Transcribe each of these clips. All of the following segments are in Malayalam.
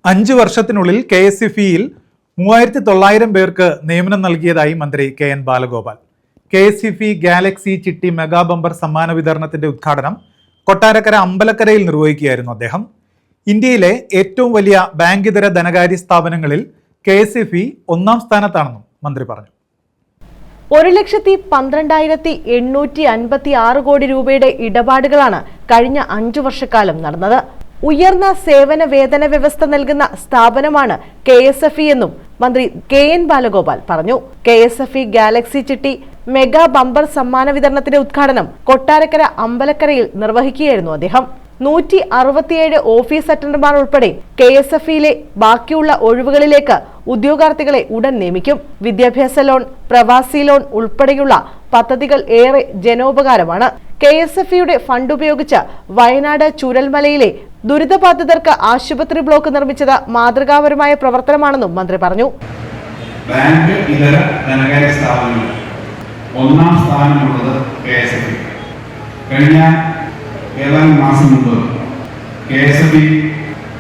5 വർഷത്തിനുള്ളിൽ KSEFE-യിൽ 3900 പേർക്ക് നിയമനം നൽകിയതായി മന്ത്രി KN ബാലഗോപാൽ. KSEFE ഗാലക്സി ചിട്ടി മെഗാ ബമ്പർ സമ്മാന വിതരണത്തിന്റെ ഉദ്ഘാടനം കൊട്ടാരക്കര അമ്പലക്കരയിൽ നിർവഹിക്കുകയായിരുന്നു അദ്ദേഹം. ഇന്ത്യയിലെ ഏറ്റവും വലിയ ബാങ്കിതര ധനകാര്യ സ്ഥാപനങ്ങളിൽ KSEFE ഒന്നാം സ്ഥാനത്താണെന്നും മന്ത്രി പറഞ്ഞു. 1,12,856 കോടി രൂപയുടെ ഇടപാടുകളാണ് കഴിഞ്ഞ 5 വർഷക്കാലം നടന്നത്. ഉയർന്ന സേവന വേതന വ്യവസ്ഥ നൽകുന്ന സ്ഥാപനമാണ് KSEFE എന്നും മന്ത്രി KN ബാലഗോപാൽ പറഞ്ഞു. KSEFE ഗാലക്സി ചിട്ടി മെഗാ ബമ്പർ സമ്മാന വിതരണത്തിന്റെ ഉദ്ഘാടനം കൊട്ടാരക്കര അമ്പലക്കരയിൽ നിർവഹിക്കുകയായിരുന്നു അദ്ദേഹം. 167 ഓഫീസ് അറ്റൻഡർമാർ ഉൾപ്പെടെ KSEFE-യിലെ ബാക്കിയുള്ള ഒഴിവുകളിലേക്ക് ഉദ്യോഗാർത്ഥികളെ ഉടൻ നിയമിക്കും. വിദ്യാഭ്യാസ ലോൺ, പ്രവാസി ലോൺ ഉൾപ്പെടെയുള്ള പദ്ധതികൾ ഏറെ ജനോപകാരമാണ്. KSEFE-യുടെ ഫണ്ട് ഉപയോഗിച്ച് വയനാട് ചൂരൽമലയിലെ ദുരിതബാധിതർക്ക് ആശുപത്രി ബ്ലോക്ക് നിർമ്മിച്ചത് മാതൃകാപരമായ പ്രവർത്തനമാണെന്നും മന്ത്രി പറഞ്ഞു. ബാങ്ക് ഇതര ധനകാര്യ സ്ഥാപനങ്ങൾ ഒന്നാം സ്ഥാനമുള്ളത് KSEFE. കഴിഞ്ഞ ഏതാനും മാസം മുമ്പ് KSEFE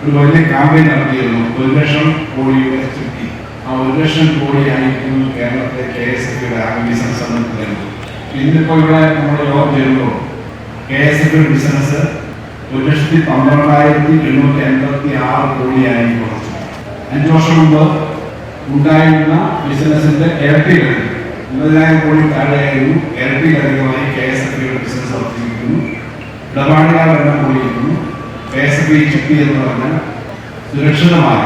ഒരു വലിയ ക്യാമ്പയിൻ നടത്തിയിരുന്നു. 1,00,000 കോടിയുടെ ചിട്ടി. ആ 1,00,000 കോടിയായിരിക്കുന്നു കേരളത്തിലെ KSEFE-യുടെ ആകെ ബിസിനസ് സംബന്ധിച്ചത്. ഇന്നിപ്പോൾ ഇവിടെ നമ്മൾ യോഗം ചെയ്യുമ്പോൾ KSEFE-യുടെ ബിസിനസ് 1,12,886 കോടിയായി കുറച്ചു. 5 വർഷം മുമ്പ് ഉണ്ടായിരുന്ന ബിസിനസിന്റെ ഇരട്ടിയിലധികം 50,000 കോടി താഴെയായിരുന്നു. ഇരട്ടിയിലധികമായി KSEFE-യുടെ ബിസിനസ് വർദ്ധിക്കുന്നു. ഇടപാടുകാർ എണ്ണം കൂടിയിരിക്കുന്നു. KSEFE ചിട്ടി എന്ന് പറഞ്ഞാൽ സുരക്ഷിതമായി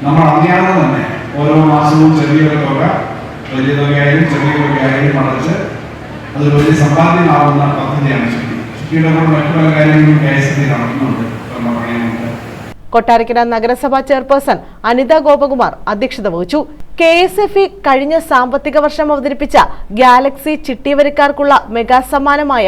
നമ്മൾ അറിയാതെ തന്നെ ഓരോ മാസവും ചെറിയൊരു തുക, വലിയ തുകയായാലും ചെറിയ തുകയായാലും അടച്ച് അതൊരു വലിയ സമ്പാദ്യമാവുന്ന പദ്ധതിയാണ് ചിട്ടി. ചിട്ടിയുടെ കൂടെ മറ്റു പല കാര്യങ്ങളും KSEFE നടത്തുന്നുണ്ട്. കൊട്ടാരക്കര നഗരസഭാ ചെയർപേഴ്സൺ അനിത ഗോപകുമാർ അധ്യക്ഷത വഹിച്ചു. KSEFE കഴിഞ്ഞ സാമ്പത്തിക വർഷം അവതരിപ്പിച്ച ഗാലക്സി ചിട്ടിവരിക്കാർക്കുള്ള മെഗാ സമ്മാനമായ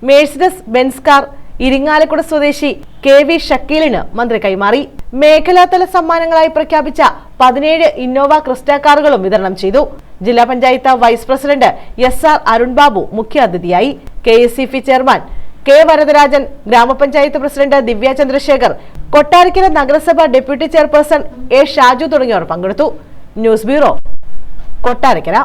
മേഴ്സിഡസ് ബെൻസ് കാർ ഇരിങ്ങാലക്കുട സ്വദേശി KV ഷക്കീലിന് മന്ത്രി കൈമാറി. മേഖലാതല സമ്മാനങ്ങളായി പ്രഖ്യാപിച്ച 17 ഇന്നോവ ക്രിസ്റ്റ കാറുകളും വിതരണം ചെയ്തു. ജില്ലാ panchayat vice president SR Arun Babu മുഖ്യാതിഥിയായി. KSEFE ചെയർമാൻ K വരദരാജൻ, ഗ്രാമപഞ്ചായത്ത് പ്രസിഡന്റ് ദിവ്യ ചന്ദ്രശേഖർ, കൊട്ടാരക്കര നഗരസഭ ഡെപ്യൂട്ടി ചെയർപേഴ്സൺ A ഷാജു തുടങ്ങിയവർ പങ്കെടുത്തു. News bureau, Kottarakkara.